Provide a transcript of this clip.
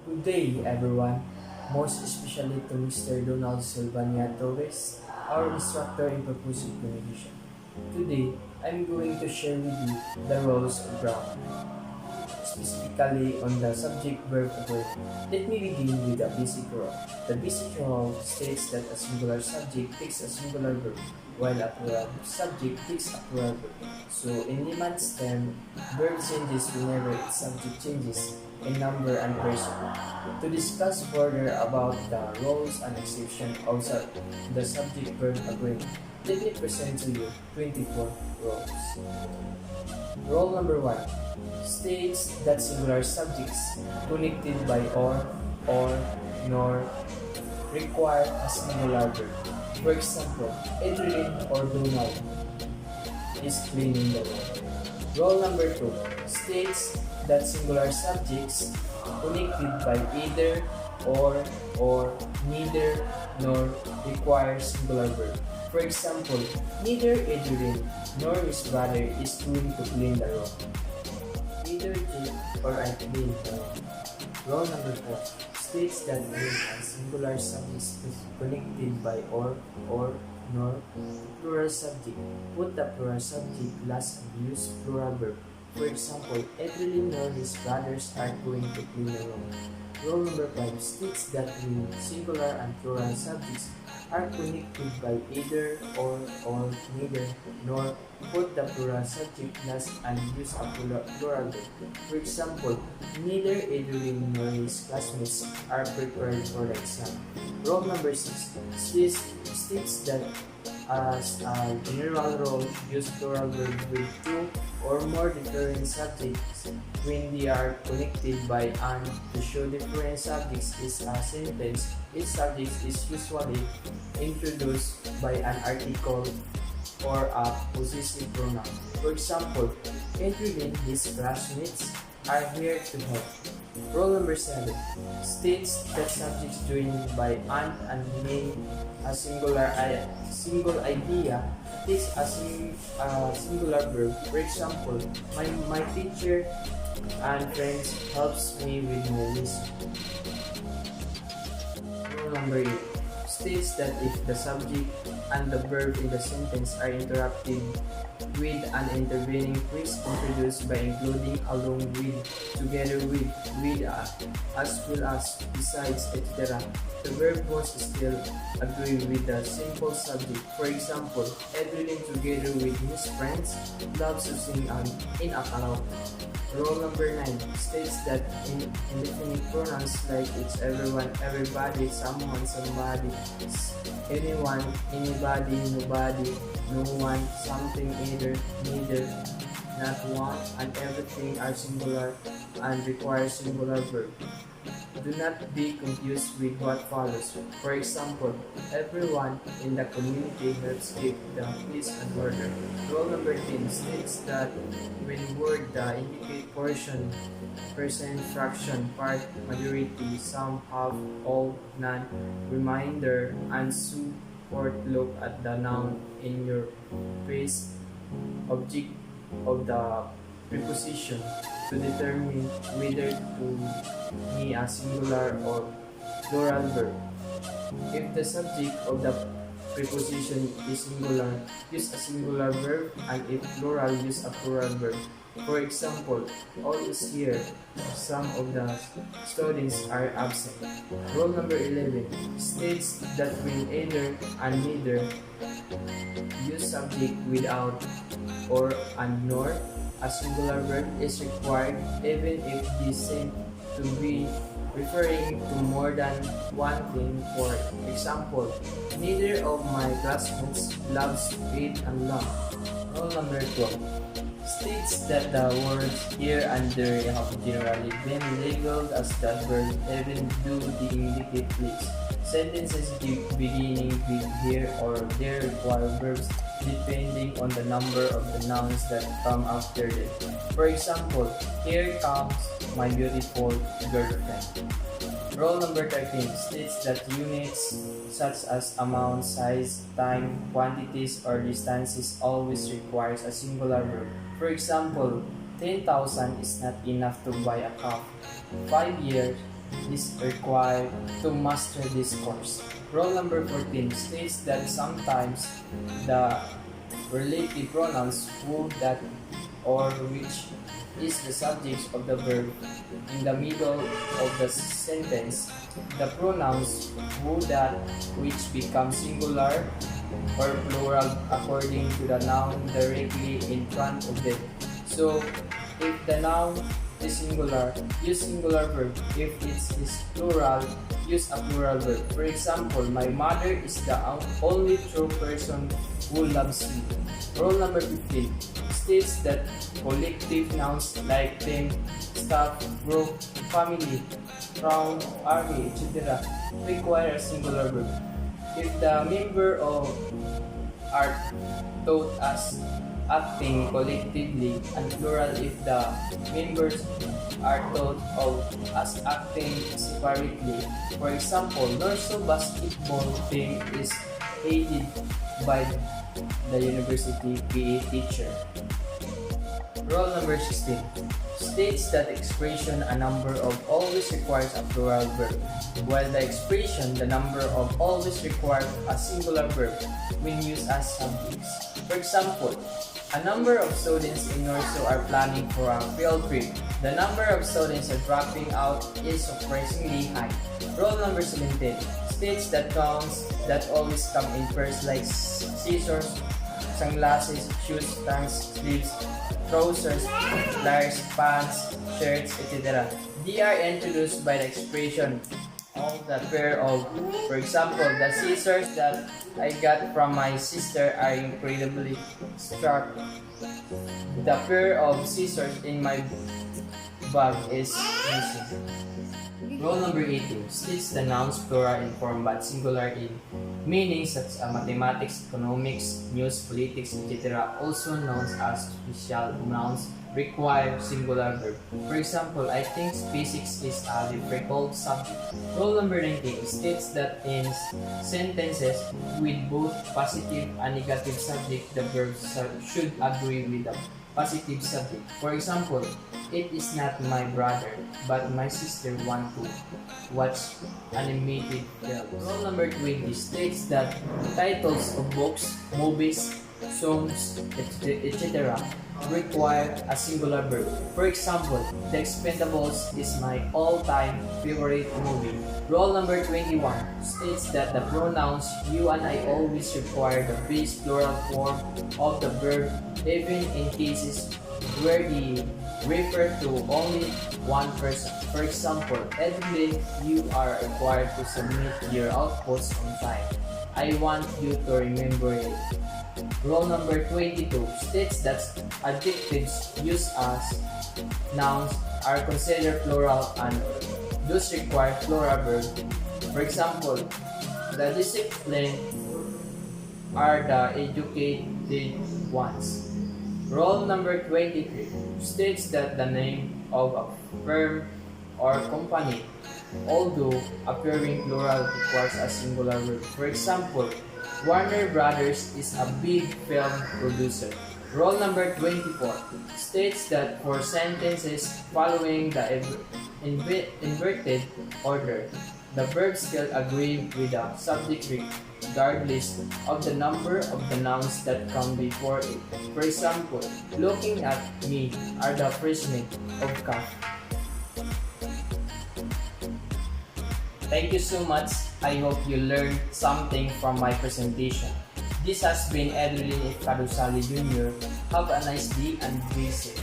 Good day, everyone, most especially to Mr. Donald Silvania Torres, our instructor in purposive communication. Today, I'm going to share with you the roles of grammar, specifically on the subject-verb agreement. Let me begin with the basic role. The basic role states that a singular subject takes a singular verb, while a plural subject takes a plural verb. So, in layman's term, verb changes whenever its subject changes in number and person. To discuss further about the roles and exceptions of the subject-verb agreement, let me present to you 24 roles. Role number 1 states that singular subjects connected by or, nor require a singular verb. For example, Adrian or Donald is cleaning the room. Role number 2 states that singular subjects connected by either or neither nor require singular verb. For example, neither Adrian nor his brother is going to clean the room. Either Jake or I clean the room. Rule number 4 states that when a singular subject is connected by or, nor, plural subject, put the plural subject last and use plural verb. For example, Evelyn nor his brothers are going to clean the room. Rule number 5 states that when singular and plural subjects are connected by either or neither nor, put the plural subject last and use a plural verb. For example, neither Adrian nor his classmates are prepared for the exam. Rule number 6 states that as a general rule, use plural verb with two or more different subjects when they are connected by and. To show different subjects is a sentence. Each subject is usually introduced by an article or a possessive pronoun. For example, Adrian and his classmates are here to help. Rule number 7 states that subjects joined by and may a single idea takes a singular verb. For example, my teacher and friends helps me with my lesson. Rule number 8 states that if the subject and the verb in the sentence are interrupted with an intervening phrase introduced by including along with, together with, as well as, besides, etc., the verb must still agree with the simple subject. For example, Evelyn together with his friends loves to sing in a karaoke. Rule number 9 states that indefinite pronouns like it's everyone, everybody, someone, somebody, anyone, anybody, nobody, no one, something, either, neither, not one, and everything are singular and require singular verb. Do not be confused with what follows. For example, everyone in the community helps keep the peace and order. Rule number 10 states that when word indicate portion, percent, fraction, part, majority, some, half, all, none, reminder, and so forth, look at the noun in your phrase object of the preposition to determine whether to be a singular or plural verb. If the subject of the preposition is singular, use a singular verb, and if plural, use a plural verb. For example, all is here. Some of the students are absent. Rule number 11 states that when either and neither, use subject without or and nor, a singular verb is required even if they seem to be referring to more than one thing. For example, neither of my classmates loves to eat and long. Rule number 12 states that the words here and there have generally been labeled as the verb even though they indicate place. Sentences beginning with here or there require verbs depending on the number of the nouns that come after them. For example, here comes my beautiful girlfriend. Rule number 13 states that units such as amount, size, time, quantities, or distances always requires a singular verb. For example, 10,000 is not enough to buy a cup. 5 years is required to master this course. Rule number 14 states that sometimes the relative pronouns who, that, or which is the subject of the verb in the middle of the sentence. The pronouns who, that, which become singular or plural according to the noun directly in front of them. So, if the noun is singular, use singular verb. If it is plural, use a plural verb. For example, my mother is the only true person who loves me. Rule number 15 states that collective nouns like team, staff, group, family, town, army, etc. require a singular verb. If the member of are taught as acting collectively, and plural if the members are taught of as acting separately. For example, Norso basketball team is aided by the university PE teacher. Rule number 16 states that the expression a number of always requires a plural verb, while the expression the number of always requires a singular verb when used as subjects. For example, a number of students in Norso are planning for a field trip. The number of students are dropping out is surprisingly high. Rule number 17 states that nouns that always come in first like scissors, sunglasses, shoes, pants, sleeves, trousers, flyers, pants, shirts, etc. They are introduced by the expression of the pair of. For example, the scissors that I got from my sister are incredibly sharp. The pair of scissors in my bag is missing. Rule number 18 states the nouns plural in form but singular in meanings such as mathematics, economics, news, politics, etc. Also known as special nouns require singular verb. For example, I think physics is a difficult subject. Rule number 19 states that in sentences with both positive and negative subject, the verbs should agree with the positive subject. For example, it is not my brother, but my sister want to watch animated films. Rule number 20 states that titles of books, movies, songs, etc. require a singular verb. For example, The Expendables is my all-time favorite movie. Rule number 21 states that the pronouns you and I always require the base plural form of the verb even in cases where they refer to only one person. For example, Edwin, you are required to submit your outputs on time. I want you to remember it. Rule number 22 states that adjectives used as nouns are considered plural and thus require plural verb. For example, the disciplined are the educated ones. Rule number 23 states that the name of a firm or company, although appearing plural, requires a singular verb. For example, Warner Brothers is a big film producer. Rule number 24 states that for sentences following the inverted order, the verb still agree with the subject regardless of the number of the nouns that come before it. For example, looking at me are the freshmen of camp. Thank you so much. I hope you learned something from my presentation. This has been Edwin F. Kadusali Jr. Have a nice day and be safe.